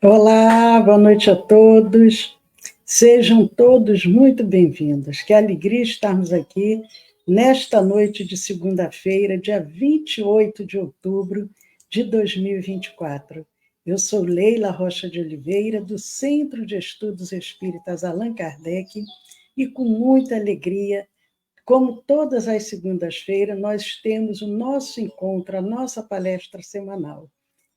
Olá, boa noite a todos. Sejam todos muito bem-vindos. Que alegria estarmos aqui nesta noite de segunda-feira, dia 28 de outubro de 2024. Eu sou Leila Rocha de Oliveira, do Centro de Estudos Espíritas Allan Kardec, e com muita alegria, como todas as segundas-feiras, nós temos o nosso encontro, a nossa palestra semanal.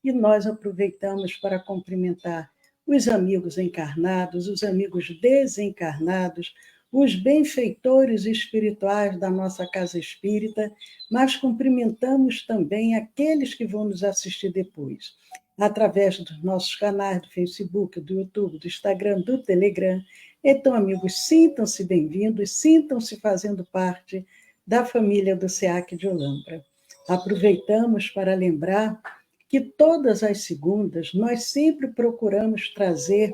E nós aproveitamos para cumprimentar os amigos encarnados, os amigos desencarnados, os benfeitores espirituais da nossa casa espírita, mas cumprimentamos também aqueles que vão nos assistir depois, através dos nossos canais do Facebook, do YouTube, do Instagram, do Telegram. Então, amigos, sintam-se bem-vindos, sintam-se fazendo parte da família do SEAC de Olambra. Aproveitamos para lembrar que todas as segundas nós sempre procuramos trazer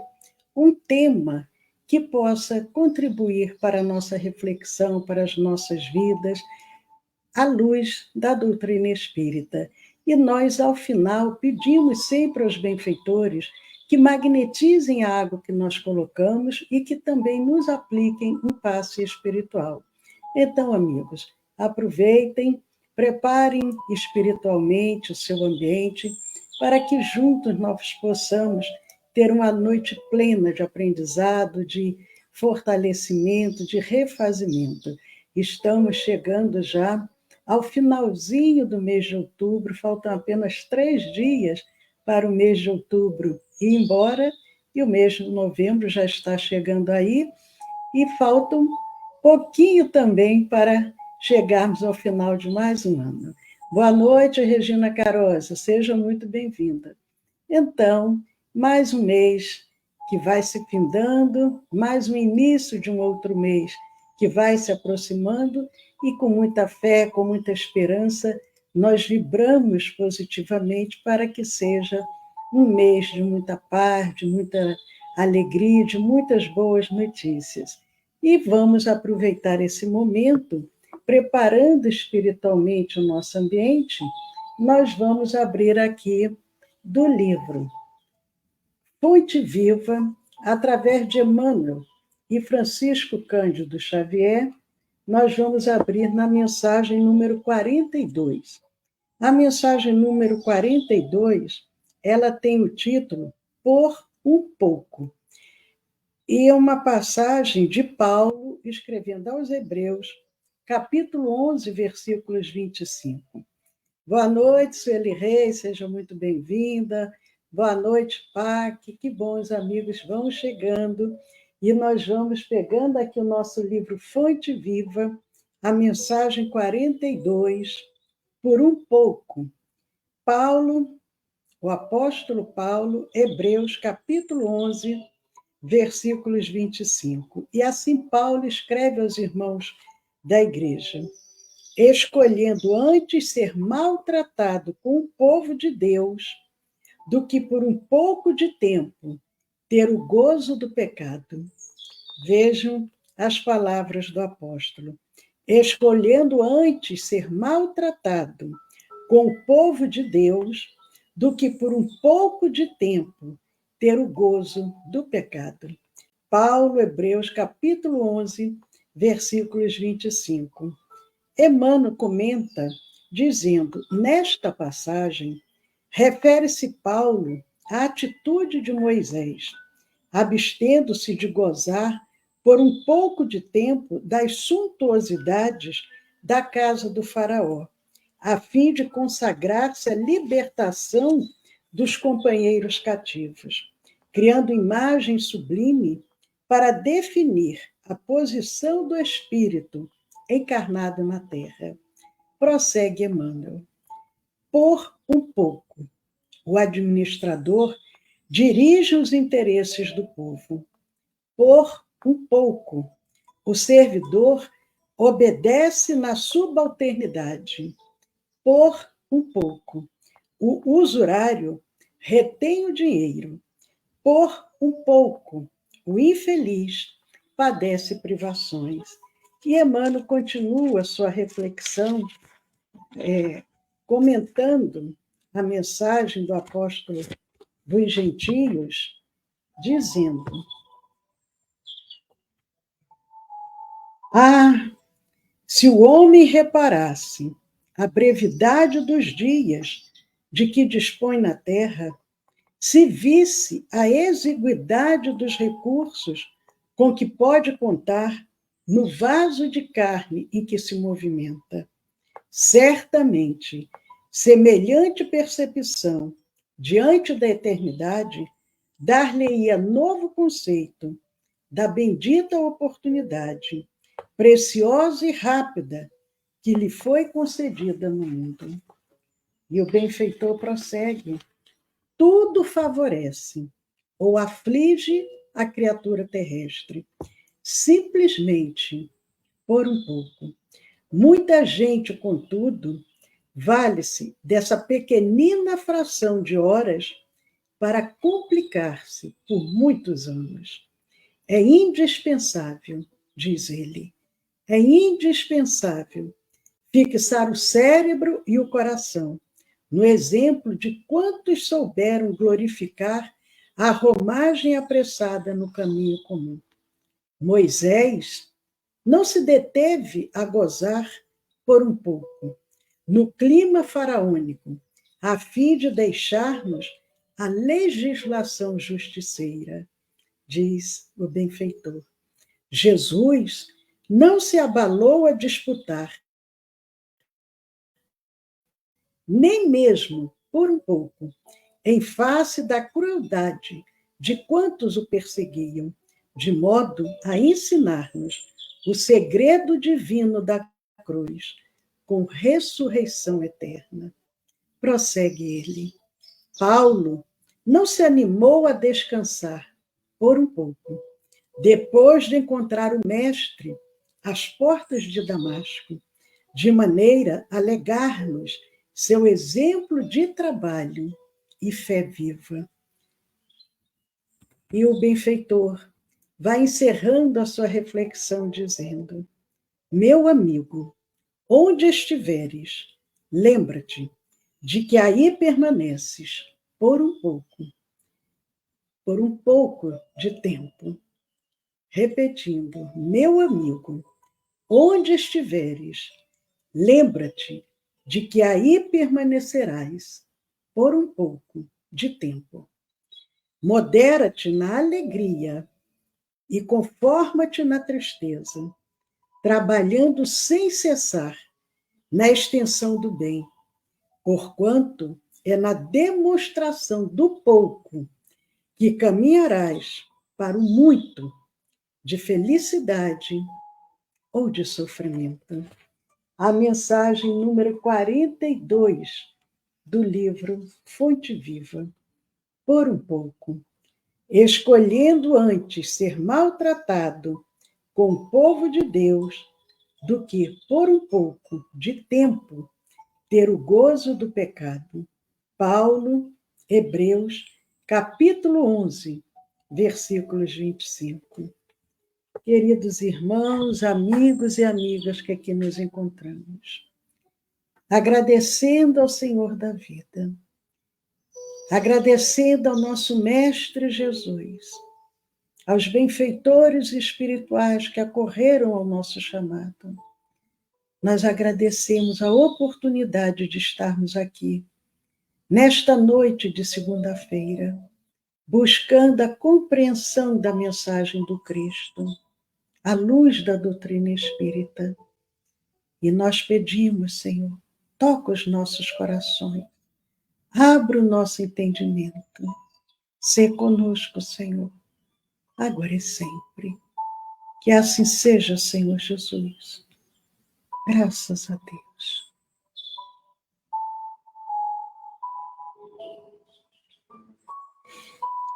um tema que possa contribuir para a nossa reflexão, para as nossas vidas, à luz da doutrina espírita. E nós, ao final, pedimos sempre aos benfeitores que magnetizem a água que nós colocamos e que também nos apliquem um passe espiritual. Então, amigos, aproveitem, preparem espiritualmente o seu ambiente para que juntos nós possamos ter uma noite plena de aprendizado, de fortalecimento, de refazimento. Estamos chegando já ao finalzinho do mês de outubro, faltam apenas 3 dias para o mês de outubro ir embora, e o mês de novembro já está chegando aí, e faltam pouquinho também para chegarmos ao final de mais um ano. Boa noite, Regina Carosa, seja muito bem-vinda. Então, mais um mês que vai se findando, mais um início de um outro mês que vai se aproximando, e com muita fé, com muita esperança, nós vibramos positivamente para que seja um mês de muita paz, de muita alegria, de muitas boas notícias. E vamos aproveitar esse momento, preparando espiritualmente o nosso ambiente. Nós vamos abrir aqui do livro Fonte Viva, através de Emmanuel e Francisco Cândido Xavier. Nós vamos abrir na mensagem número 42. A mensagem número 42, ela tem o título Por um Pouco. E é uma passagem de Paulo, escrevendo aos Hebreus, capítulo 11, versículos 25. Boa noite, Sueli Reis, seja muito bem-vinda. Boa noite, Pac, que bons amigos vão chegando. E nós vamos pegando aqui o nosso livro Fonte Viva, a mensagem 42, Por um Pouco. Paulo, o apóstolo Paulo, Hebreus, capítulo 11, versículos 25. E assim Paulo escreve aos irmãos da igreja: escolhendo antes ser maltratado com o povo de Deus, do que por um pouco de tempo ter o gozo do pecado. Vejam as palavras do apóstolo. Escolhendo antes ser maltratado com o povo de Deus, do que por um pouco de tempo ter o gozo do pecado. Paulo, Hebreus, capítulo 11, versículos 25. Emmanuel comenta, dizendo, nesta passagem, refere-se Paulo à atitude de Moisés, abstendo-se de gozar por um pouco de tempo das suntuosidades da casa do faraó, a fim de consagrar-se à libertação dos companheiros cativos, criando imagem sublime para definir a posição do espírito encarnado na terra. Prossegue Emmanuel. Por um pouco, o administrador dirige os interesses do povo. Por um pouco, o servidor obedece na subalternidade. Por um pouco, O usurário retém o dinheiro. Por um pouco, o infeliz padece privações. E Emmanuel continua sua reflexão, comentando a mensagem do apóstolo dos gentios, dizendo: se o homem reparasse a brevidade dos dias de que dispõe na terra, se visse a exiguidade dos recursos com que pode contar no vaso de carne em que se movimenta, certamente, semelhante percepção diante da eternidade dar-lhe-ia novo conceito da bendita oportunidade, preciosa e rápida, que lhe foi concedida no mundo. E o benfeitor prossegue: tudo favorece ou aflige a criatura terrestre, simplesmente por um pouco. Muita gente, contudo, vale-se dessa pequenina fração de horas para complicar-se por muitos anos. É indispensável, diz ele, é indispensável fixar o cérebro e o coração no exemplo de quantos souberam glorificar a romagem apressada no caminho comum. Moisés não se deteve a gozar por um pouco no clima faraônico, a fim de deixar-nos a legislação justiceira, diz o benfeitor. Jesus não se abalou a disputar, nem mesmo por um pouco, em face da crueldade de quantos o perseguiam, de modo a ensinar-nos o segredo divino da cruz, com ressurreição eterna. Prossegue ele. Paulo não se animou a descansar por um pouco, depois de encontrar o Mestre às portas de Damasco, de maneira a legar-nos seu exemplo de trabalho e fé viva. E o benfeitor vai encerrando a sua reflexão dizendo: meu amigo, onde estiveres, lembra-te de que aí permaneces por um pouco de tempo. Repetindo, meu amigo, onde estiveres, lembra-te de que aí permanecerás por um pouco de tempo. Modera-te na alegria e conforma-te na tristeza, trabalhando sem cessar na extensão do bem, porquanto é na demonstração do pouco que caminharás para o muito de felicidade ou de sofrimento. A mensagem número 42 do livro Fonte Viva. Por um pouco, escolhendo antes ser maltratado com o povo de Deus do que, por um pouco de tempo, ter o gozo do pecado. Paulo, Hebreus, capítulo 11, versículos 25. Queridos irmãos, amigos e amigas que aqui nos encontramos, agradecendo ao Senhor da vida, agradecendo ao nosso Mestre Jesus, aos benfeitores espirituais que acorreram ao nosso chamado, nós agradecemos a oportunidade de estarmos aqui, nesta noite de segunda-feira, buscando a compreensão da mensagem do Cristo, à luz da doutrina espírita. E nós pedimos, Senhor, toca os nossos corações, abra o nosso entendimento, sê conosco, Senhor, agora e sempre. Que assim seja, Senhor Jesus. Graças a Deus.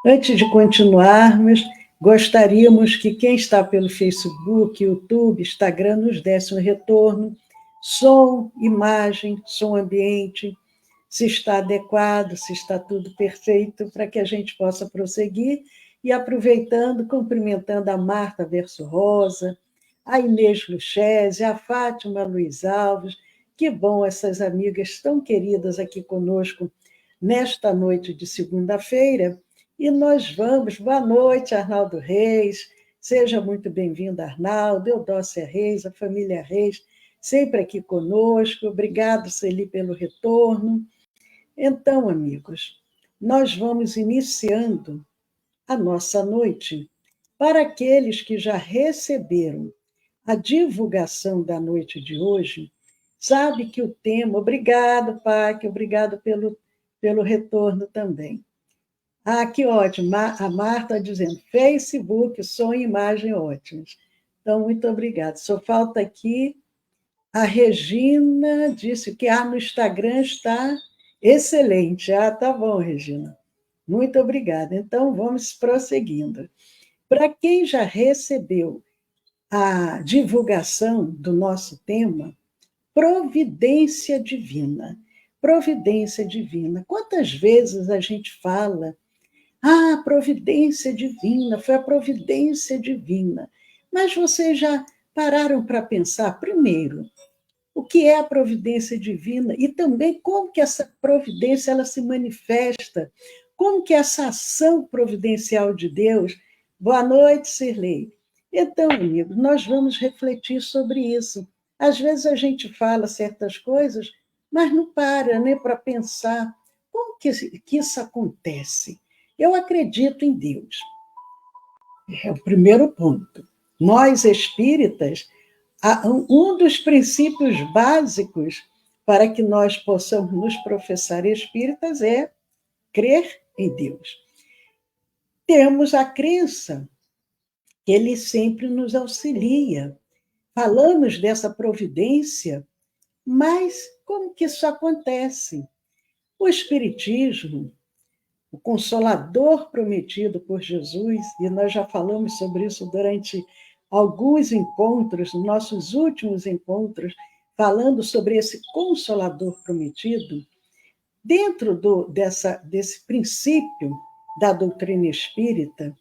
Antes de continuarmos, gostaríamos que quem está pelo Facebook, YouTube, Instagram nos desse um retorno, som, imagem, som ambiente, se está adequado, se está tudo perfeito, para que a gente possa prosseguir. E aproveitando, cumprimentando a Marta Verso Rosa, a Inês Luchese, a Fátima Luiz Alves. Que bom essas amigas tão queridas aqui conosco nesta noite de segunda-feira. E nós vamos. Boa noite, Arnaldo Reis. Seja muito bem-vindo, Arnaldo, Eudócia Reis, a família Reis, sempre aqui conosco. Obrigado, Celi, pelo retorno. Então, amigos, nós vamos iniciando a nossa noite. Para aqueles que já receberam a divulgação da noite de hoje, sabe que o tema... Obrigado, Pac, obrigado pelo retorno também. Ah, que ótimo. A Marta dizendo, Facebook, som e imagem ótimos. Então, muito obrigada. Só falta aqui, a Regina disse que no Instagram está excelente. Ah, tá bom, Regina. Muito obrigada. Então, vamos prosseguindo. Para quem já recebeu a divulgação do nosso tema, providência divina. Providência divina. Quantas vezes a gente fala, providência divina, foi a providência divina. Mas vocês já pararam para pensar, primeiro, o que é a providência divina e também como que essa providência ela se manifesta, como que essa ação providencial de Deus... Boa noite, Sirlei. Então, amigos, nós vamos refletir sobre isso. Às vezes a gente fala certas coisas, mas não para, né, para pensar como que isso acontece. Eu acredito em Deus. É o primeiro ponto. Nós, espíritas, um dos princípios básicos para que nós possamos nos professar espíritas é crer em Deus. Temos a crença que Ele sempre nos auxilia. Falamos dessa providência, mas como que isso acontece? O Espiritismo, o Consolador prometido por Jesus, e nós já falamos sobre isso durante alguns encontros, nossos últimos encontros, falando sobre esse Consolador prometido, dentro desse princípio da doutrina espírita,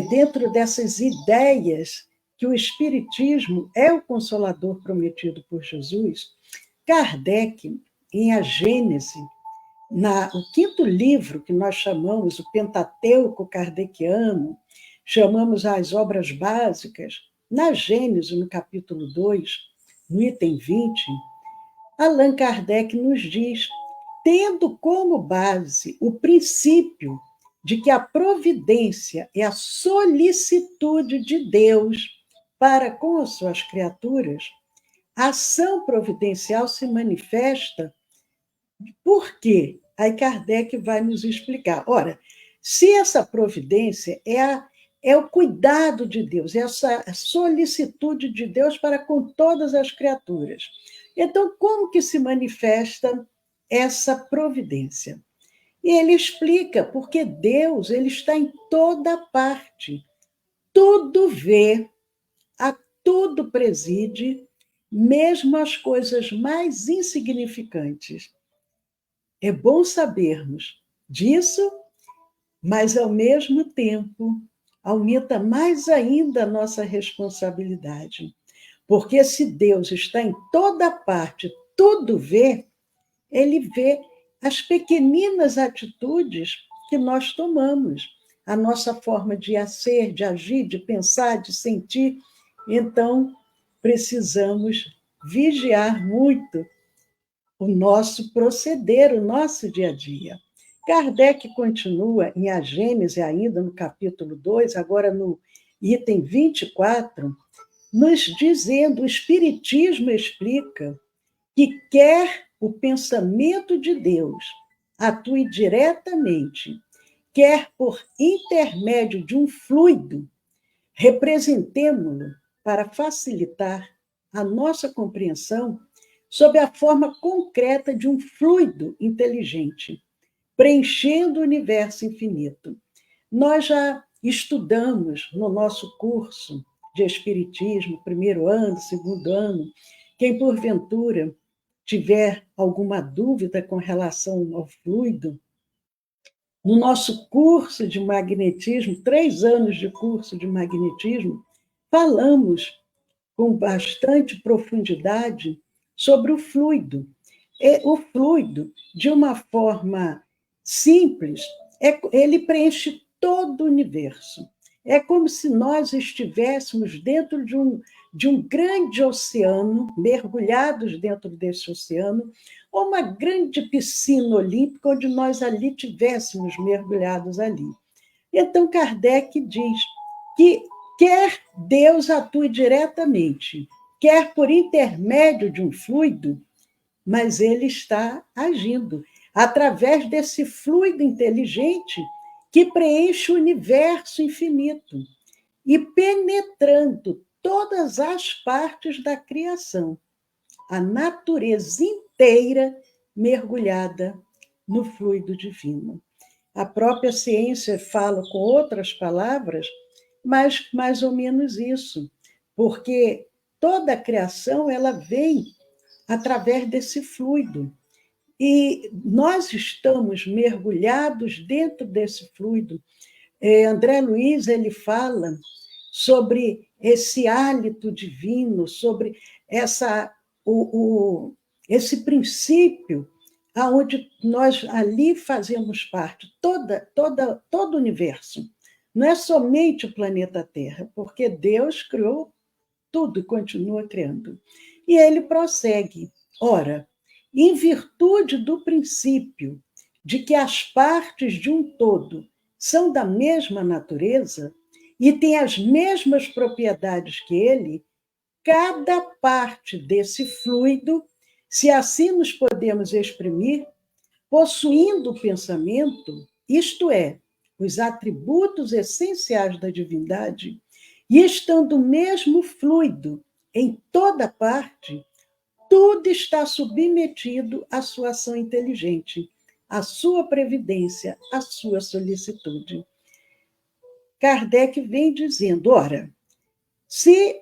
dentro dessas ideias que o Espiritismo é o Consolador prometido por Jesus, Kardec, em A Gênese, o quinto livro que nós chamamos o Pentateuco Kardeciano, chamamos as obras básicas, na Gênese, no capítulo 2, no item 20, Allan Kardec nos diz, tendo como base o princípio de que a providência é a solicitude de Deus para com as suas criaturas, a ação providencial se manifesta. Por quê? Aí Kardec vai nos explicar. Ora, se essa providência é o cuidado de Deus, é essa solicitude de Deus para com todas as criaturas. Então, como que se manifesta essa providência? E ele explica, porque Deus ele está em toda parte, tudo vê, a tudo preside, mesmo as coisas mais insignificantes. É bom sabermos disso, mas, ao mesmo tempo, aumenta mais ainda a nossa responsabilidade. Porque se Deus está em toda parte, tudo vê, Ele vê as pequeninas atitudes que nós tomamos, a nossa forma de ser, de agir, de pensar, de sentir. Então, precisamos vigiar muito o nosso proceder, o nosso dia a dia. Kardec continua em A Gênese, ainda no capítulo 2, agora no item 24, nos dizendo, o Espiritismo explica que quer o pensamento de Deus atue diretamente, quer por intermédio de um fluido, representemo-lo para facilitar a nossa compreensão sob a forma concreta de um fluido inteligente, preenchendo o universo infinito. Nós já estudamos no nosso curso de Espiritismo, primeiro ano, segundo ano, quem porventura tiver alguma dúvida com relação ao fluido, no nosso curso de magnetismo, 3 anos de curso de magnetismo, falamos com bastante profundidade sobre o fluido. O fluido, de uma forma simples, ele preenche todo o universo. É como se nós estivéssemos dentro de um grande oceano, mergulhados dentro desse oceano, ou uma grande piscina olímpica, onde nós ali tivéssemos mergulhados ali. Então, Kardec diz que quer Deus atue diretamente, quer por intermédio de um fluido, mas ele está agindo através desse fluido inteligente que preenche o universo infinito e penetrando todas as partes da criação, a natureza inteira mergulhada no fluido divino. A própria ciência fala com outras palavras, mas mais ou menos isso, porque toda a criação ela vem através desse fluido. E nós estamos mergulhados dentro desse fluido. André Luiz ele fala sobre esse hálito divino, sobre esse princípio aonde nós ali fazemos parte, todo o universo. Não é somente o planeta Terra, porque Deus criou tudo e continua criando. E ele prossegue. Ora, em virtude do princípio de que as partes de um todo são da mesma natureza e têm as mesmas propriedades que ele, cada parte desse fluido, se assim nos podemos exprimir, possuindo o pensamento, isto é, os atributos essenciais da divindade, e estando o mesmo fluido em toda parte, tudo está submetido à sua ação inteligente, à sua previdência, à sua solicitude. Kardec vem dizendo, ora, se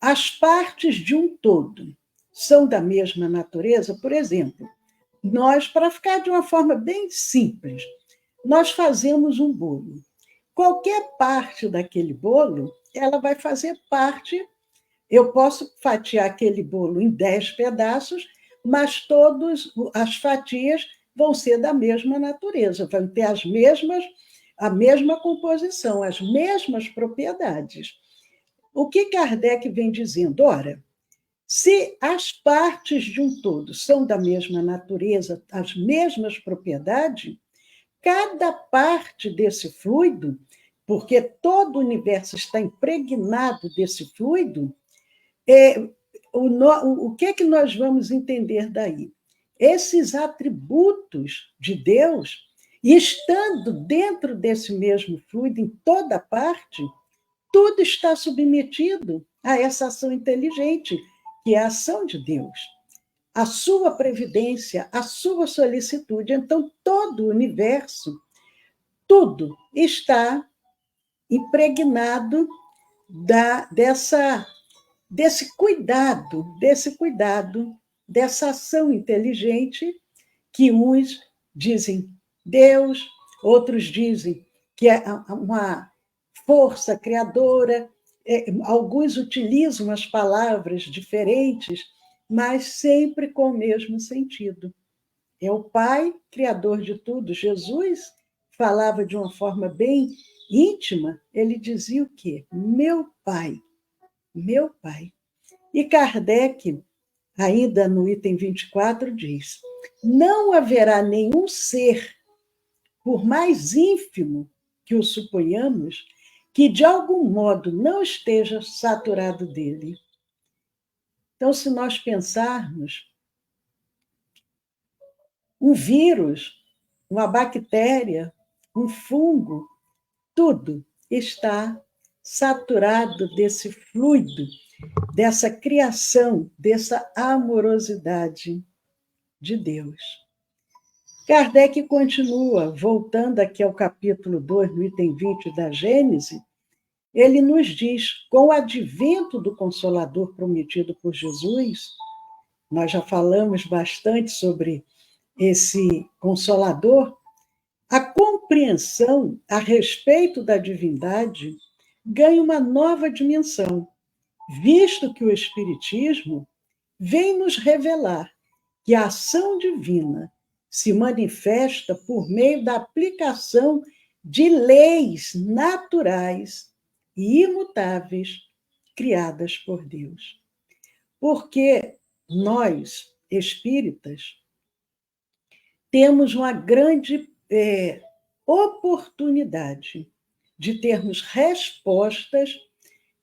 as partes de um todo são da mesma natureza, por exemplo, nós, para ficar de uma forma bem simples, nós fazemos um bolo. Qualquer parte daquele bolo, ela vai fazer parte. Eu posso fatiar aquele bolo em 10 pedaços, mas todas as fatias vão ser da mesma natureza, vão ter a mesma composição, as mesmas propriedades. O que Kardec vem dizendo? Ora, se as partes de um todo são da mesma natureza, as mesmas propriedades, cada parte desse fluido, porque todo o universo está impregnado desse fluido, o que é que nós vamos entender daí? Esses atributos de Deus, estando dentro desse mesmo fluido, em toda parte, tudo está submetido a essa ação inteligente, que é a ação de Deus, a sua previdência, a sua solicitude. Então, todo o universo, tudo está impregnado desse cuidado, dessa ação inteligente que uns dizem Deus, outros dizem que é uma força criadora, alguns utilizam as palavras diferentes, mas sempre com o mesmo sentido. É o Pai, criador de tudo. Jesus falava de uma forma bem íntima, ele dizia o quê? Meu Pai. Meu Pai. E Kardec, ainda no item 24, diz: não haverá nenhum ser, por mais ínfimo que o suponhamos, que de algum modo não esteja saturado dele. Então, se nós pensarmos, um vírus, uma bactéria, um fungo, tudo está saturado desse fluido, dessa criação, dessa amorosidade de Deus. Kardec continua, voltando aqui ao capítulo 2, no item 20 da Gênese, ele nos diz, com o advento do Consolador prometido por Jesus, nós já falamos bastante sobre esse Consolador, a compreensão a respeito da divindade ganha uma nova dimensão, visto que o Espiritismo vem nos revelar que a ação divina se manifesta por meio da aplicação de leis naturais e imutáveis criadas por Deus. Porque nós, espíritas, temos uma grande oportunidade de termos respostas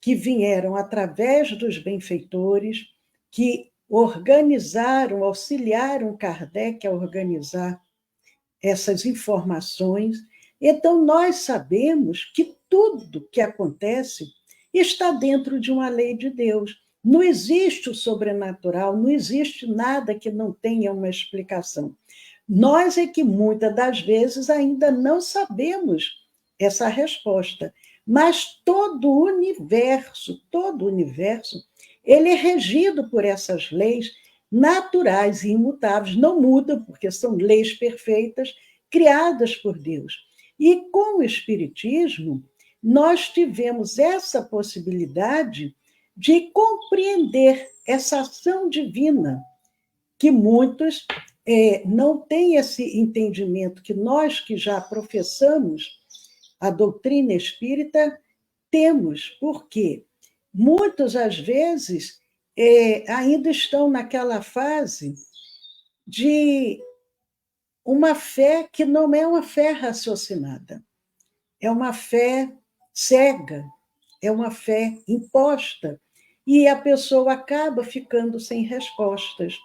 que vieram através dos benfeitores, que organizaram, auxiliaram Kardec a organizar essas informações. Então, nós sabemos que tudo que acontece está dentro de uma lei de Deus. Não existe o sobrenatural, não existe nada que não tenha uma explicação. Nós é que, muitas das vezes, ainda não sabemos essa resposta. Mas todo o universo, ele é regido por essas leis naturais e imutáveis, não mudam, porque são leis perfeitas, criadas por Deus. E com o Espiritismo, nós tivemos essa possibilidade de compreender essa ação divina, que muitos não têm esse entendimento, que nós que já professamos a doutrina espírita temos, porque muitos, às vezes, ainda estão naquela fase de uma fé que não é uma fé raciocinada, é uma fé cega, é uma fé imposta, e a pessoa acaba ficando sem respostas.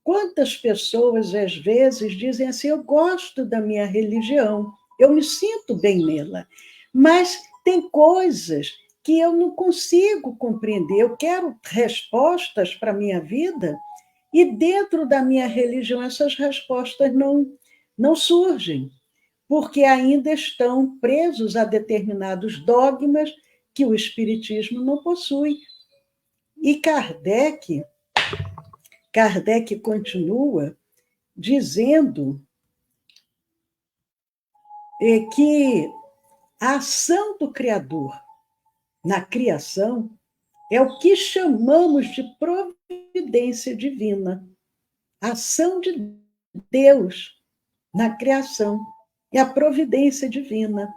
Quantas pessoas, às vezes, dizem assim: eu gosto da minha religião, eu me sinto bem nela, mas tem coisas que eu não consigo compreender, eu quero respostas para a minha vida, e dentro da minha religião essas respostas não surgem, porque ainda estão presos a determinados dogmas que o Espiritismo não possui. E Kardec continua dizendo que a ação do Criador na criação é o que chamamos de providência divina. A ação de Deus na criação é a providência divina.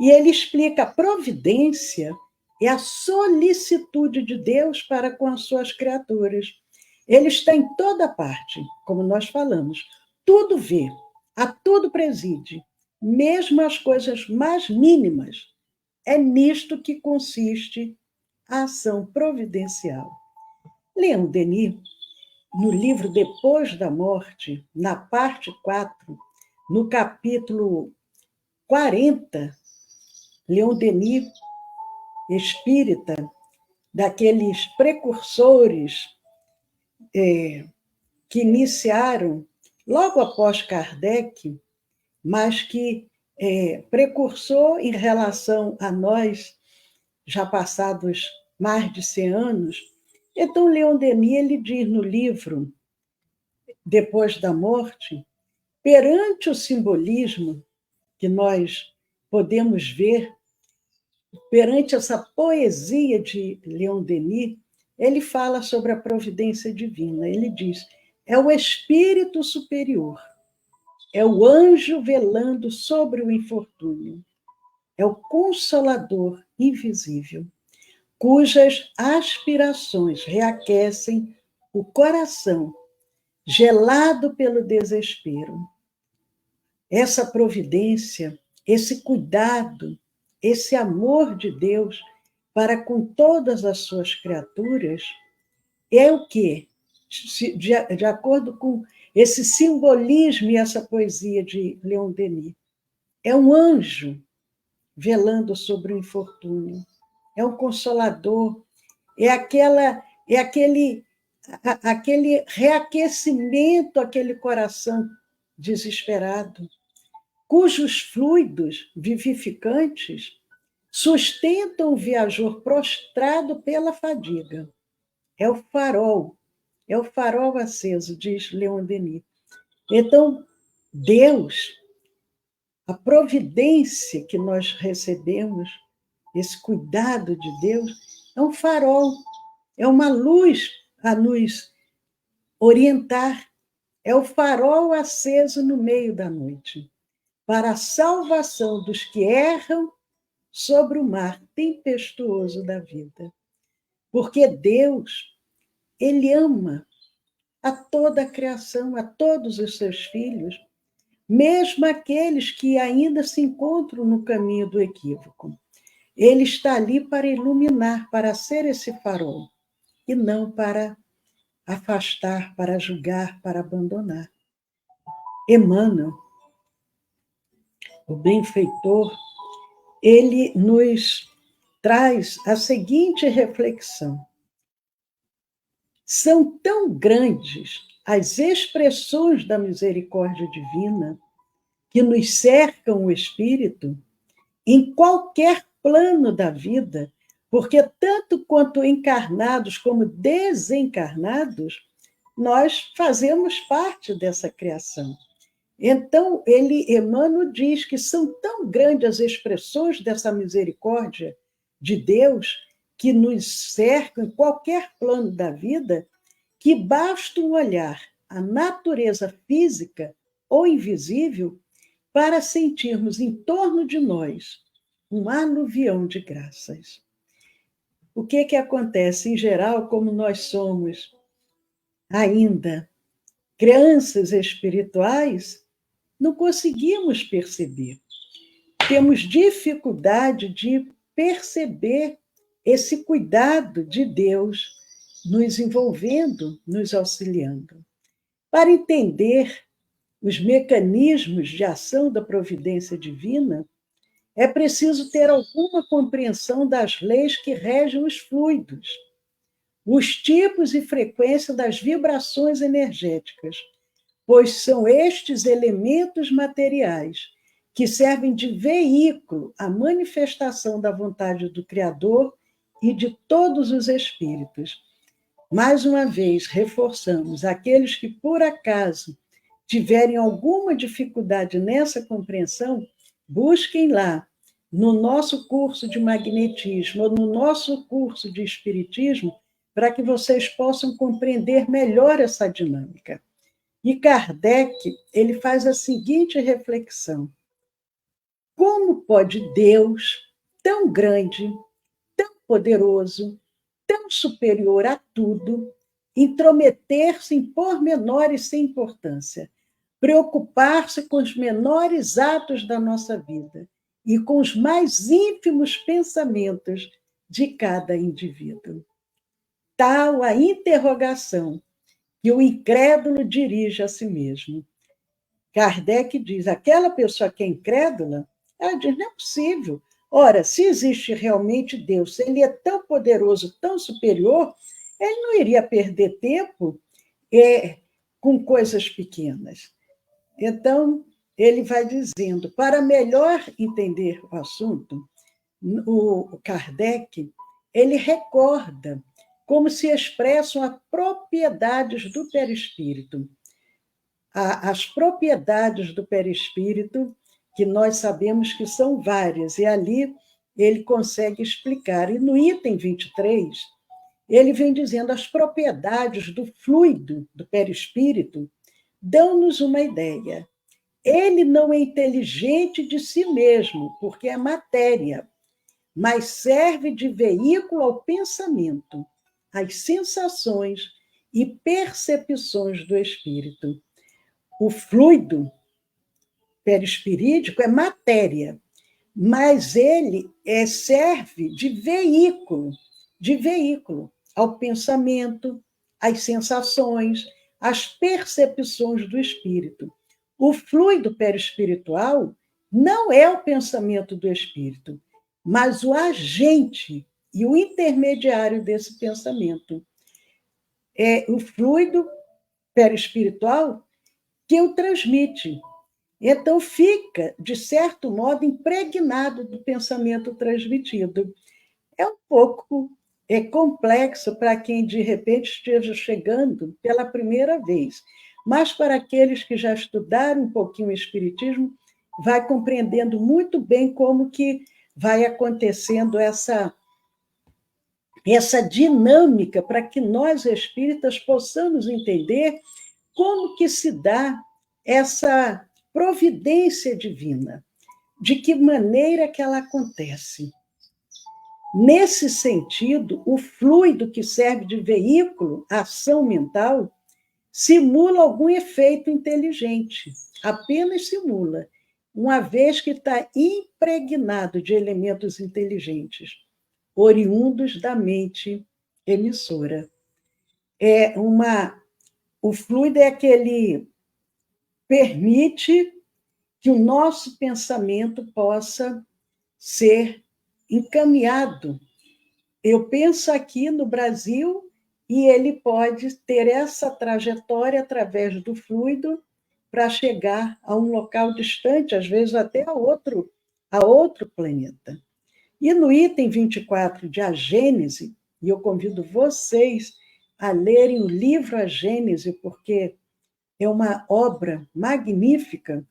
E ele explica: a providência é a solicitude de Deus para com as suas criaturas. Ele está em toda parte, como nós falamos. Tudo vê, a tudo preside, mesmo as coisas mais mínimas. É nisto que consiste a ação providencial. Leon Denis, no livro Depois da Morte, na parte 4, no capítulo 40, Leon Denis, espírita, daqueles precursores que iniciaram logo após Kardec, mas que precursor em relação a nós, já passados mais de 100 anos. Então, Leon Denis, ele diz no livro Depois da Morte, perante o simbolismo que nós podemos ver, perante essa poesia de Leon Denis, ele fala sobre a providência divina. Ele diz: é o espírito superior, é o anjo velando sobre o infortúnio, é o consolador invisível, cujas aspirações reaquecem o coração, gelado pelo desespero. Essa providência, esse cuidado, esse amor de Deus para com todas as suas criaturas é o quê? De acordo com esse simbolismo e essa poesia de Leon Denis, é um anjo velando sobre o infortúnio, é um consolador, é aquele reaquecimento, aquele coração desesperado, cujos fluidos vivificantes sustentam o viajor prostrado pela fadiga. É o farol é o farol aceso, diz Leon Denis. Então, Deus, a providência que nós recebemos, esse cuidado de Deus, é um farol, é uma luz a nos orientar, é o farol aceso no meio da noite, para a salvação dos que erram sobre o mar tempestuoso da vida. Porque Deus, Ele ama a toda a criação, a todos os seus filhos, mesmo aqueles que ainda se encontram no caminho do equívoco. Ele está ali para iluminar, para ser esse farol, e não para afastar, para julgar, para abandonar. Emmanuel, o benfeitor, ele nos traz a seguinte reflexão: são tão grandes as expressões da misericórdia divina que nos cercam o espírito em qualquer plano da vida, porque tanto quanto encarnados como desencarnados, nós fazemos parte dessa criação. Então, Emmanuel diz que são tão grandes as expressões dessa misericórdia de Deus que nos cercam em qualquer plano da vida, que basta um olhar à natureza física ou invisível para sentirmos em torno de nós um aluvião de graças. O que acontece? Em geral, como nós somos ainda crianças espirituais, não conseguimos perceber. Temos dificuldade de perceber esse cuidado de Deus nos envolvendo, nos auxiliando. Para entender os mecanismos de ação da providência divina, é preciso ter alguma compreensão das leis que regem os fluidos, os tipos e frequência das vibrações energéticas, pois são estes elementos materiais que servem de veículo à manifestação da vontade do Criador e de todos os espíritos. Mais uma vez, reforçamos: aqueles que, por acaso, tiverem alguma dificuldade nessa compreensão, busquem lá, no nosso curso de magnetismo ou no nosso curso de espiritismo, para que vocês possam compreender melhor essa dinâmica. E Kardec, ele faz a seguinte reflexão: como pode Deus, tão grande, tão poderoso, tão superior a tudo, intrometer-se em pormenores sem importância, preocupar-se com os menores atos da nossa vida e com os mais ínfimos pensamentos de cada indivíduo? Tal a interrogação que o incrédulo dirige a si mesmo. Kardec diz: aquela pessoa que é incrédula, ela diz: não é possível. Ora, se existe realmente Deus, se ele é tão poderoso, tão superior, ele não iria perder tempo com coisas pequenas. Então, ele vai dizendo: para melhor entender o assunto, o Kardec, ele recorda como se expressam as propriedades do perispírito. As propriedades do perispírito, que nós sabemos que são várias, e ali ele consegue explicar. E no item 23, ele vem dizendo: as propriedades do fluido do perispírito dão-nos uma ideia. Ele não é inteligente de si mesmo, porque é matéria, mas serve de veículo ao pensamento, às sensações e percepções do espírito. O fluido perispirídico é matéria, mas ele serve de veículo ao pensamento, às sensações, às percepções do espírito. O fluido perispiritual não é o pensamento do espírito, mas o agente e o intermediário desse pensamento. É o fluido perispiritual que o transmite. Então, fica, de certo modo, impregnado do pensamento transmitido. É um pouco é complexo para quem, de repente, esteja chegando pela primeira vez. Mas para aqueles que já estudaram um pouquinho o Espiritismo, vai compreendendo muito bem como que vai acontecendo essa dinâmica para que nós, espíritas, possamos entender como que se dá essa providência divina, de que maneira que ela acontece. Nesse sentido, o fluido que serve de veículo à ação mental simula algum efeito inteligente, apenas simula, uma vez que está impregnado de elementos inteligentes, oriundos da mente emissora. O fluido é aquele permite que o nosso pensamento possa ser encaminhado. Eu penso aqui no Brasil e ele pode ter essa trajetória através do fluido para chegar a um local distante, às vezes até a outro planeta. E no item 24 de A Gênese, e eu convido vocês a lerem o livro A Gênese, porque é uma obra magnífica,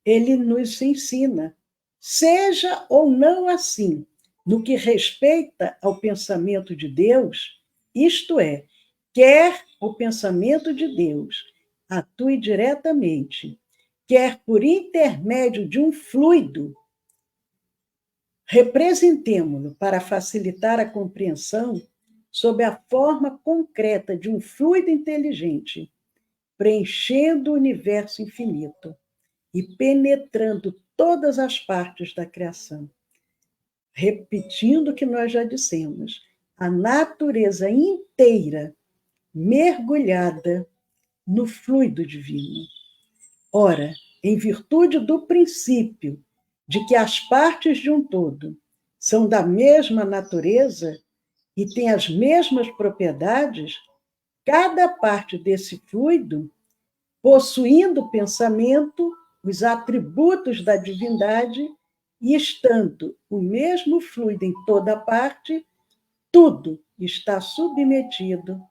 ele nos ensina, seja ou não assim, no que respeita ao pensamento de Deus, isto é, quer o pensamento de Deus atue diretamente, quer por intermédio de um fluido, representemo-lo para facilitar a compreensão sob a forma concreta de um fluido inteligente, preenchendo o universo infinito e penetrando todas as partes da criação. Repetindo o que nós já dissemos, a natureza inteira mergulhada no fluido divino. Ora, em virtude do princípio de que as partes de um todo são da mesma natureza e têm as mesmas propriedades, cada parte desse fluido, possuindo pensamento, os atributos da divindade, e estando o mesmo fluido em toda parte, tudo está submetido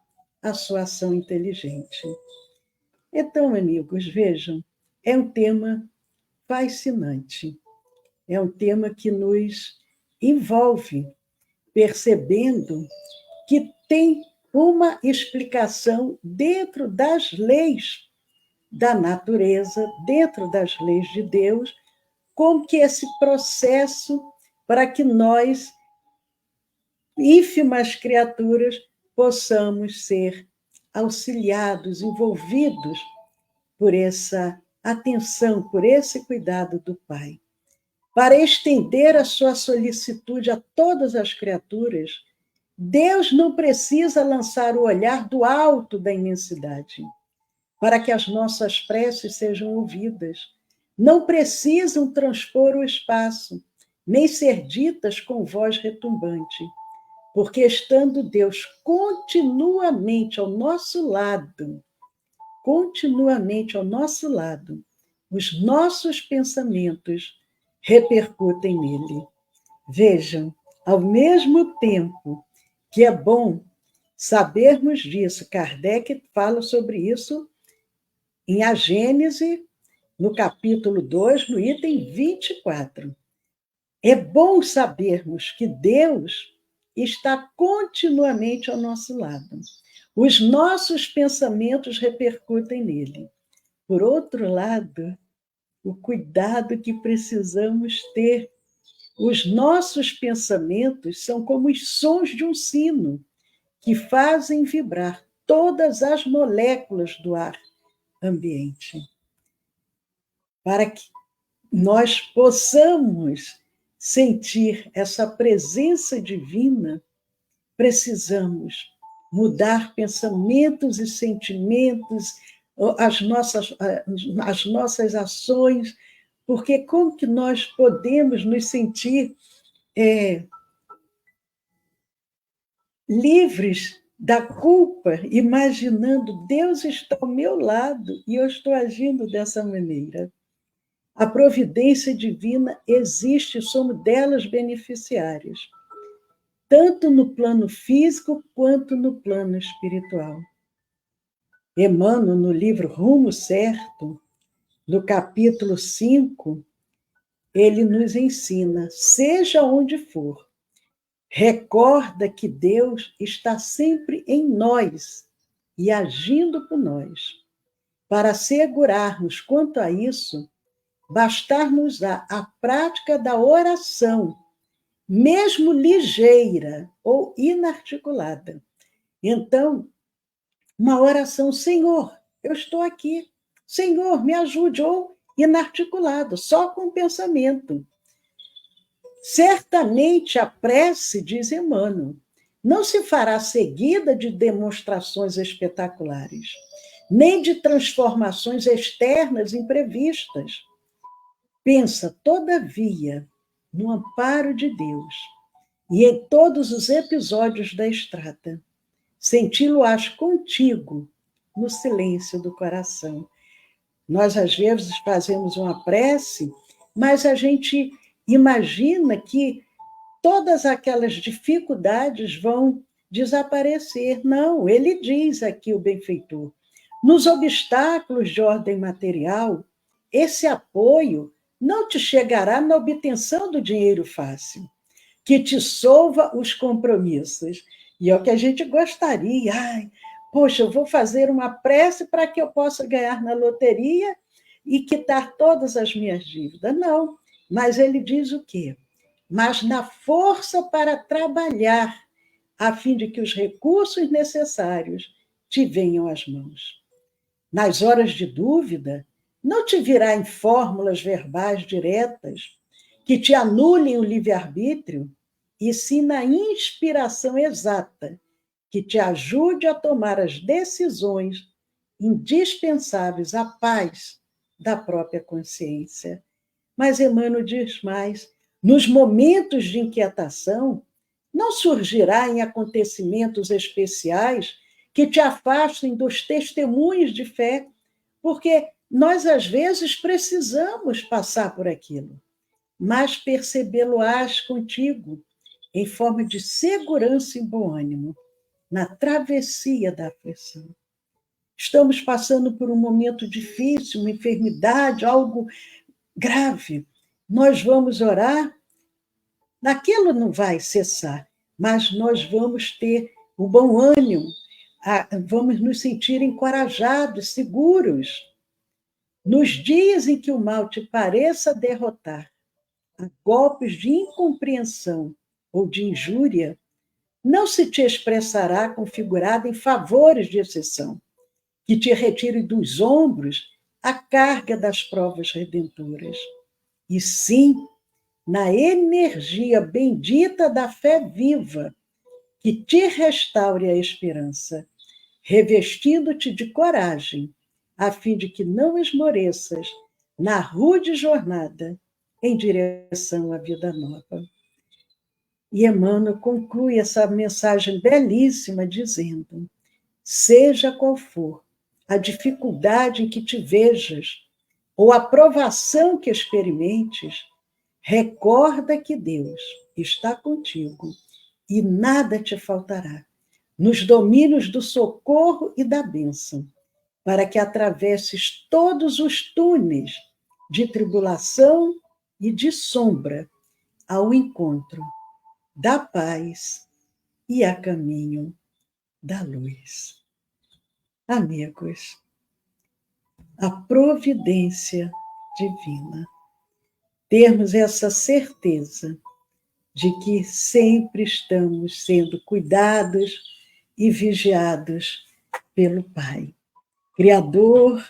à sua ação inteligente. Então, amigos, vejam, é um tema fascinante, é um tema que nos envolve, percebendo que tem uma explicação dentro das leis da natureza, dentro das leis de Deus, como que esse processo para que nós, ínfimas criaturas, possamos ser auxiliados, envolvidos por essa atenção, por esse cuidado do Pai. Para estender a sua solicitude a todas as criaturas, Deus não precisa lançar o olhar do alto da imensidade para que as nossas preces sejam ouvidas. Não precisam transpor o espaço, nem ser ditas com voz retumbante, porque estando Deus continuamente ao nosso lado, os nossos pensamentos repercutem nele. Vejam, ao mesmo tempo que é bom sabermos disso, Kardec fala sobre isso em A Gênese, no capítulo 2, no item 24. É bom sabermos que Deus está continuamente ao nosso lado. Os nossos pensamentos repercutem nele. Por outro lado, o cuidado que precisamos ter. Os nossos pensamentos são como os sons de um sino, que fazem vibrar todas as moléculas do ar ambiente. Para que nós possamos sentir essa presença divina, precisamos mudar pensamentos e sentimentos, as nossas ações, porque como que nós podemos nos sentir livres da culpa, imaginando Deus está ao meu lado e eu estou agindo dessa maneira? A providência divina existe, somos delas beneficiários. tanto no plano físico quanto no plano espiritual. Emmanuel, no livro Rumo Certo, no capítulo 5, ele nos ensina, seja onde for, recorda que Deus está sempre em nós e agindo por nós. Para assegurarmos quanto a isso, bastar-nos a prática da oração, mesmo ligeira ou inarticulada. Então, uma oração, Senhor, eu estou aqui. Senhor, me ajude, ou inarticulado, só com o pensamento. Certamente a prece, diz Emmanuel, não se fará seguida de demonstrações espetaculares, nem de transformações externas imprevistas. Pensa, todavia, no amparo de Deus e em todos os episódios da estrada. Senti-lo-ás contigo no silêncio do coração. Nós, às vezes, fazemos uma prece, mas a gente imagina que todas aquelas dificuldades vão desaparecer. Não, ele diz aqui, o benfeitor, nos obstáculos de ordem material, esse apoio não te chegará na obtenção do dinheiro fácil, que te solva os compromissos. E é o que a gente gostaria. Ai, poxa, eu vou fazer uma prece para que eu possa ganhar na loteria e quitar todas as minhas dívidas. Não, mas ele diz o quê? Mas na força para trabalhar, a fim de que os recursos necessários te venham às mãos. Nas horas de dúvida, não te virá em fórmulas verbais diretas que te anulem o livre-arbítrio, e sim na inspiração exata que te ajude a tomar as decisões indispensáveis à paz da própria consciência. Mas Emmanuel diz mais, nos momentos de inquietação, não surgirá em acontecimentos especiais que te afastem dos testemunhos de fé, porque nós, às vezes, precisamos passar por aquilo, mas percebê-lo-ás contigo, em forma de segurança e bom ânimo, na travessia da aflição. Estamos passando por um momento difícil, uma enfermidade, algo grave. Nós vamos orar, aquilo não vai cessar, mas nós vamos ter o bom ânimo, vamos nos sentir encorajados, seguros. Nos dias em que o mal te pareça derrotar, a golpes de incompreensão ou de injúria, não se te expressará configurada em favores de exceção, que te retire dos ombros a carga das provas redentoras, e sim na energia bendita da fé viva, que te restaure a esperança, revestindo-te de coragem, a fim de que não esmoreças na rude jornada em direção à vida nova. E Emmanuel conclui essa mensagem belíssima dizendo: seja qual for a dificuldade em que te vejas, ou a provação que experimentes, recorda que Deus está contigo e nada te faltará, nos domínios do socorro e da bênção, para que atravesses todos os túneis de tribulação e de sombra ao encontro da paz e a caminho da luz. Amigos, a providência divina, termos essa certeza de que sempre estamos sendo cuidados e vigiados pelo Pai, Criador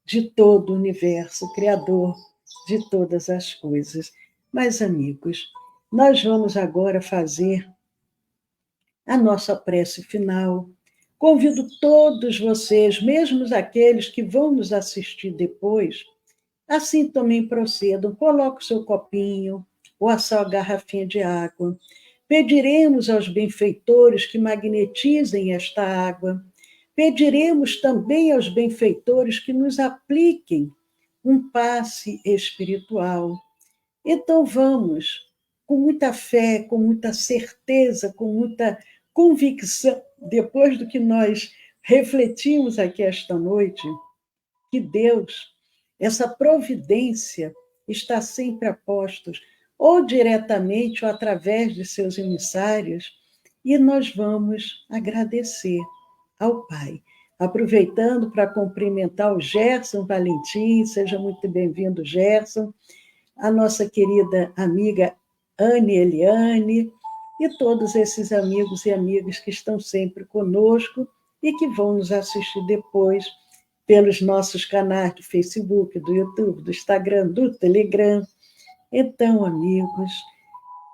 de todo o universo, Criador de todas as coisas. Mas, amigos, nós vamos agora fazer a nossa prece final. Convido todos vocês, mesmo aqueles que vão nos assistir depois, assim também procedam. Coloque o seu copinho ou a sua garrafinha de água. Pediremos aos benfeitores que magnetizem esta água. Pediremos também aos benfeitores que nos apliquem um passe espiritual. Então vamos com muita fé, com muita certeza, com muita convicção, depois do que nós refletimos aqui esta noite, que Deus, essa providência, está sempre a postos, ou diretamente ou através de seus emissários, e nós vamos agradecer ao Pai. Aproveitando para cumprimentar o Gerson Valentim, seja muito bem-vindo, Gerson, a nossa querida amiga Anne Eliane, e todos esses amigos e amigas que estão sempre conosco e que vão nos assistir depois pelos nossos canais do Facebook, do YouTube, do Instagram, do Telegram. Então, amigos,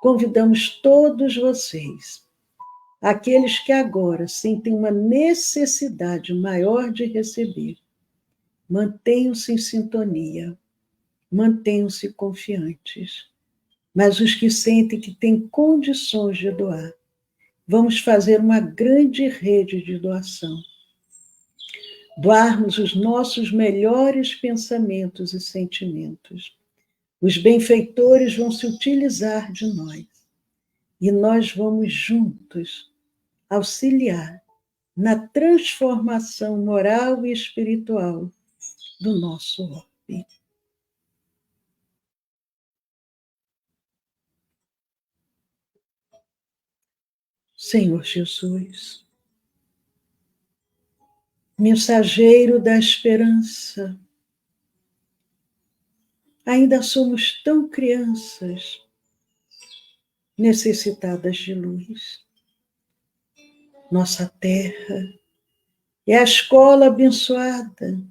convidamos todos vocês, aqueles que agora sentem uma necessidade maior de receber, mantenham-se em sintonia, mantenham-se confiantes. Mas os que sentem que têm condições de doar, vamos fazer uma grande rede de doação. Doarmos os nossos melhores pensamentos e sentimentos. Os benfeitores vão se utilizar de nós e nós vamos juntos auxiliar na transformação moral e espiritual do nosso orbe. Senhor Jesus, mensageiro da esperança, ainda somos tão crianças, necessitadas de luz. Nossa terra é a escola abençoada,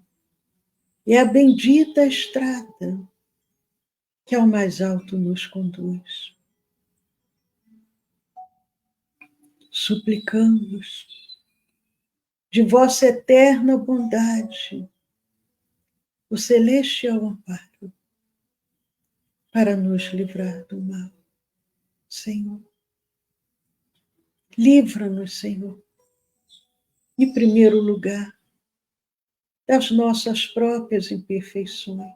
é a bendita estrada que ao mais alto nos conduz. Suplicamos de vossa eterna bondade o celestial amparo para nos livrar do mal, Senhor. Livra-nos, Senhor, em primeiro lugar, das nossas próprias imperfeições.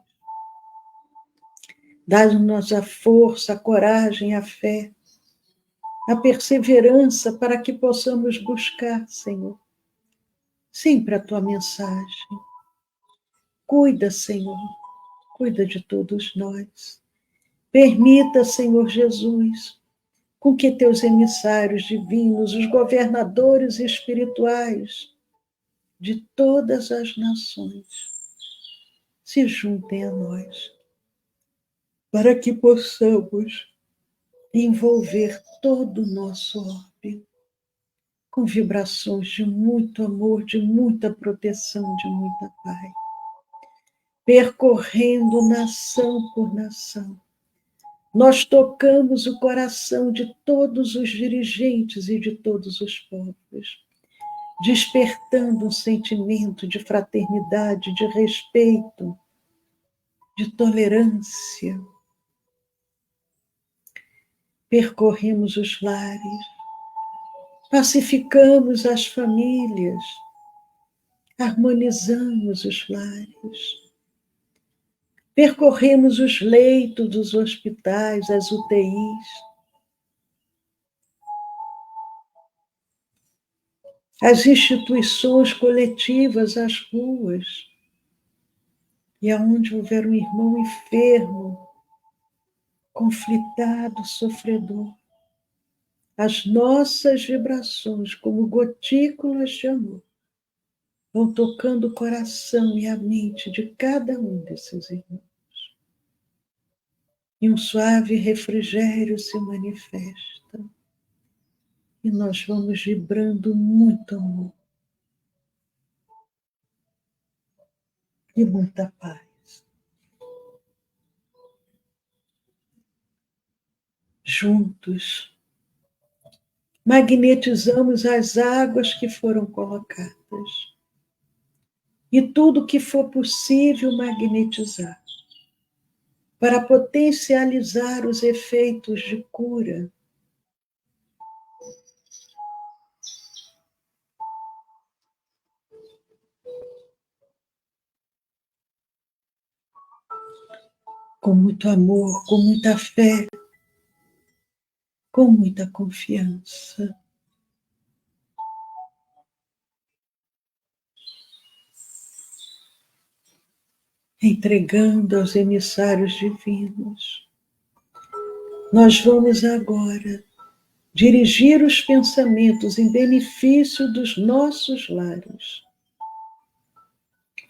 Dá-nos a força, a coragem, a fé, a perseverança para que possamos buscar, Senhor, sempre a tua mensagem. Cuida, Senhor, cuida de todos nós. Permita, Senhor Jesus, com que teus emissários divinos, os governadores espirituais de todas as nações, se juntem a nós, para que possamos envolver todo o nosso orbe com vibrações de muito amor, de muita proteção, de muita paz, percorrendo nação por nação. Nós tocamos o coração de todos os dirigentes e de todos os povos, despertando um sentimento de fraternidade, de respeito, de tolerância. Percorremos os lares, pacificamos as famílias, harmonizamos os lares, percorremos os leitos dos hospitais, as UTIs, as instituições coletivas, as ruas, e aonde houver um irmão enfermo, conflitado, sofredor, as nossas vibrações, como gotículas de amor, vão tocando o coração e a mente de cada um desses irmãos. E um suave refrigério se manifesta. E nós vamos vibrando muito amor e muita paz. Juntos, magnetizamos as águas que foram colocadas. E tudo que for possível magnetizar, para potencializar os efeitos de cura. Com muito amor, com muita fé, com muita confiança. Entregando aos emissários divinos. Nós vamos agora dirigir os pensamentos em benefício dos nossos lares,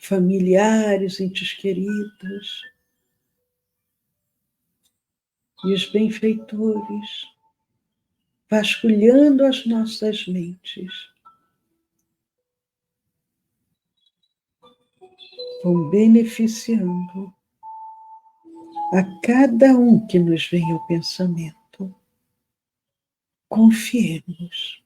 familiares, entes queridos e os benfeitores, vasculhando as nossas mentes. Vão beneficiando a cada um que nos vem ao pensamento. Confiemos.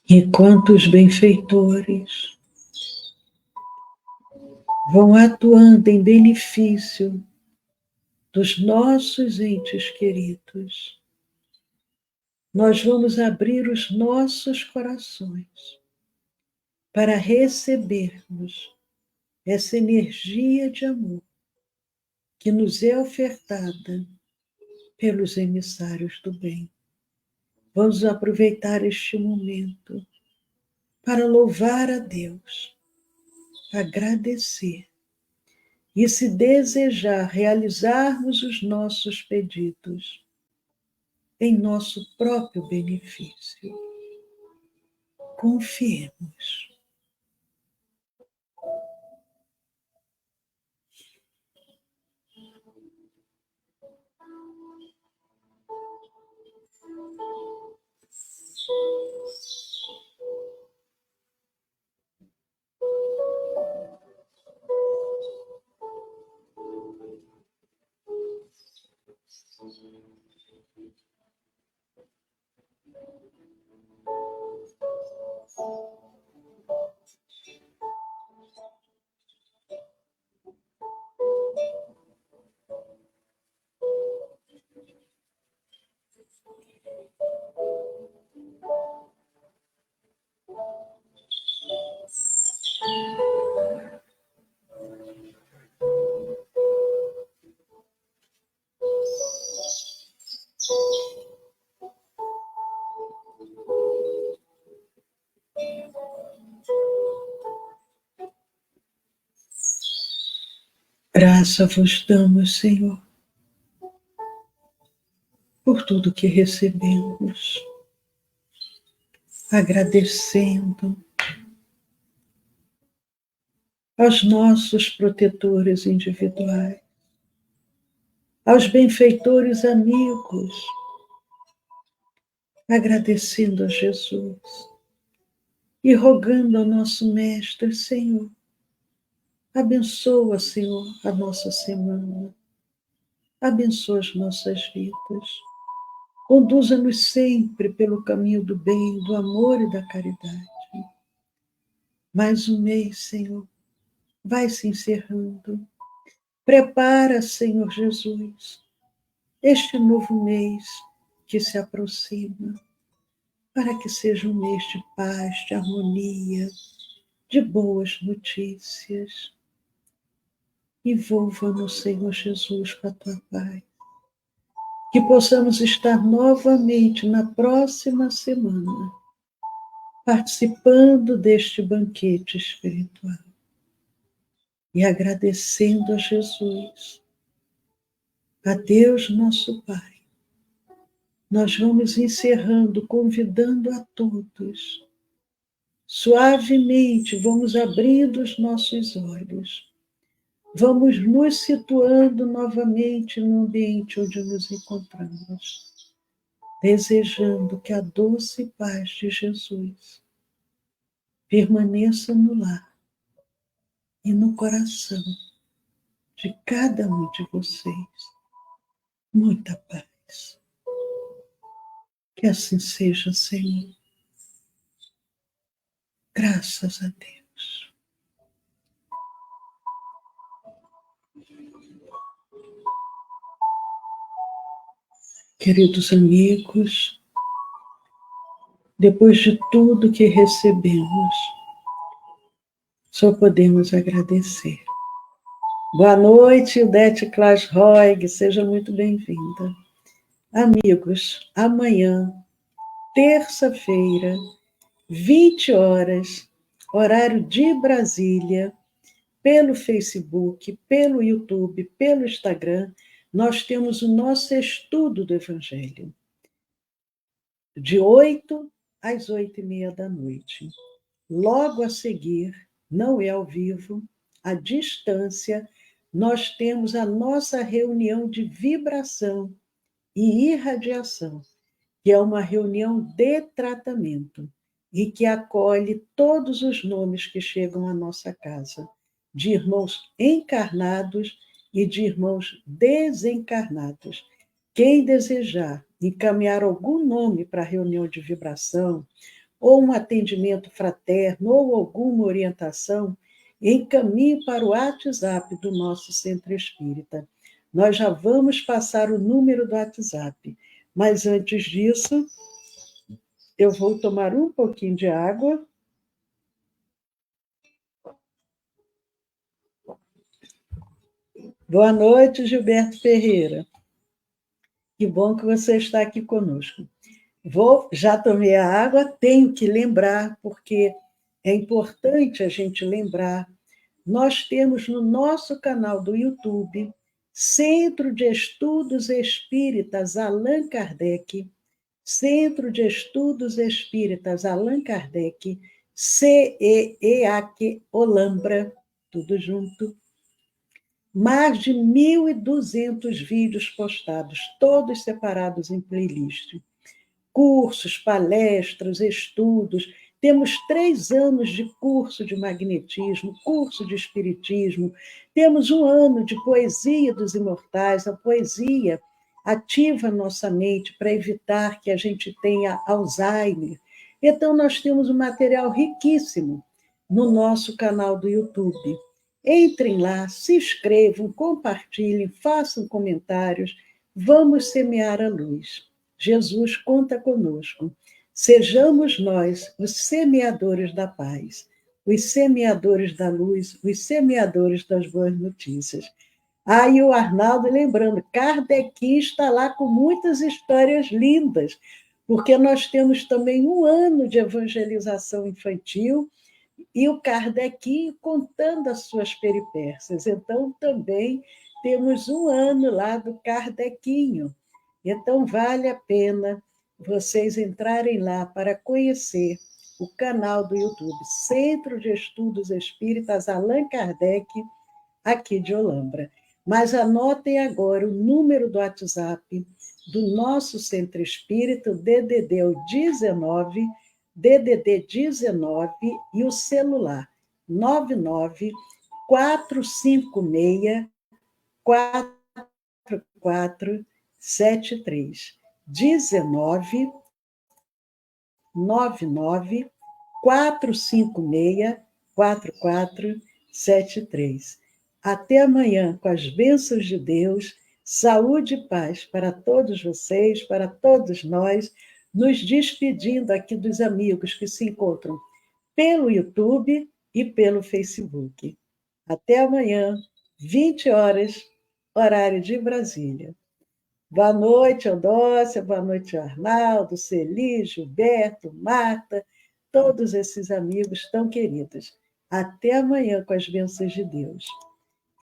Enquanto os benfeitores vão atuando em benefício dos nossos entes queridos, nós vamos abrir os nossos corações para recebermos essa energia de amor que nos é ofertada pelos emissários do bem. Vamos aproveitar este momento para louvar a Deus, agradecer e, se desejar, realizarmos os nossos pedidos em nosso próprio benefício. Confiemos. Graça vos damos, Senhor, por tudo que recebemos, agradecendo aos nossos protetores individuais, aos benfeitores amigos, agradecendo a Jesus e rogando ao nosso Mestre, Senhor, abençoa, Senhor, a nossa semana, abençoa as nossas vidas, conduza-nos sempre pelo caminho do bem, do amor e da caridade. Mais um mês, Senhor, vai se encerrando. Prepara, Senhor Jesus, este novo mês que se aproxima, para que seja um mês de paz, de harmonia, de boas notícias. Envolva-nos, Senhor Jesus, com a tua paz. Que possamos estar novamente na próxima semana, participando deste banquete espiritual e agradecendo a Jesus, a Deus nosso Pai. Nós vamos encerrando, convidando a todos Suavemente vamos abrindo os nossos olhos. Vamos nos situando novamente no ambiente onde nos encontramos, desejando que a doce paz de Jesus permaneça no lar e no coração de cada um de vocês. Muita paz. Que assim seja, Senhor. Graças a Deus. Queridos amigos, depois de tudo que recebemos, só podemos agradecer. Boa noite, Udete Klaas Roig, seja muito bem-vinda. Amigos, amanhã, terça-feira, 20 horas, horário de Brasília, pelo Facebook, pelo YouTube, pelo Instagram, nós temos o nosso estudo do Evangelho, de 8 às 8h30 da noite. Logo a seguir, não é ao vivo, à distância, nós temos a nossa reunião de vibração e irradiação, que é uma reunião de tratamento e que acolhe todos os nomes que chegam à nossa casa, de irmãos encarnados e de irmãos desencarnados. Quem desejar encaminhar algum nome para a reunião de vibração, ou um atendimento fraterno, ou alguma orientação, encaminhe para o WhatsApp do nosso Centro Espírita. Nós já vamos passar o número do WhatsApp, mas antes disso, eu vou tomar um pouquinho de água. Boa noite, Gilberto Ferreira. Que bom que você está aqui conosco. Já tomei a água, tenho que lembrar, porque é importante a gente lembrar. Nós temos no nosso canal do YouTube, Centro de Estudos Espíritas Allan Kardec, Centro de Estudos Espíritas Allan Kardec, CEEAC Olambra, tudo junto. Mais de 1.200 vídeos postados, todos separados em playlist. Cursos, palestras, estudos. Temos 3 anos de curso de magnetismo, curso de espiritismo. Temos 1 ano de poesia dos imortais. A poesia ativa nossa mente para evitar que a gente tenha Alzheimer. Então, nós temos um material riquíssimo no nosso canal do YouTube. Entrem lá, se inscrevam, compartilhem, façam comentários. Vamos semear a luz. Jesus conta conosco. Sejamos nós os semeadores da paz, os semeadores da luz, os semeadores das boas notícias. E o Arnaldo lembrando, Kardec está lá com muitas histórias lindas, porque nós temos também 1 ano de evangelização infantil e o Kardec contando as suas peripécias. Então, também temos 1 ano lá do Kardecinho. Então, vale a pena vocês entrarem lá para conhecer o canal do YouTube, Centro de Estudos Espíritas Allan Kardec, aqui de Olambra. Mas anotem agora o número do WhatsApp do nosso Centro Espírita, o DDD 19, DDD 19 e o celular 99 456 4473 19 99 456 4473. Até amanhã, com as bênçãos de Deus, saúde e paz para todos vocês, para todos nós, nos despedindo aqui dos amigos que se encontram pelo YouTube e pelo Facebook. Até amanhã, 20 horas, horário de Brasília. Boa noite, Eudócia, boa noite, Arnaldo, Celi, Gilberto, Marta, todos esses amigos tão queridos. Até amanhã com as bênçãos de Deus.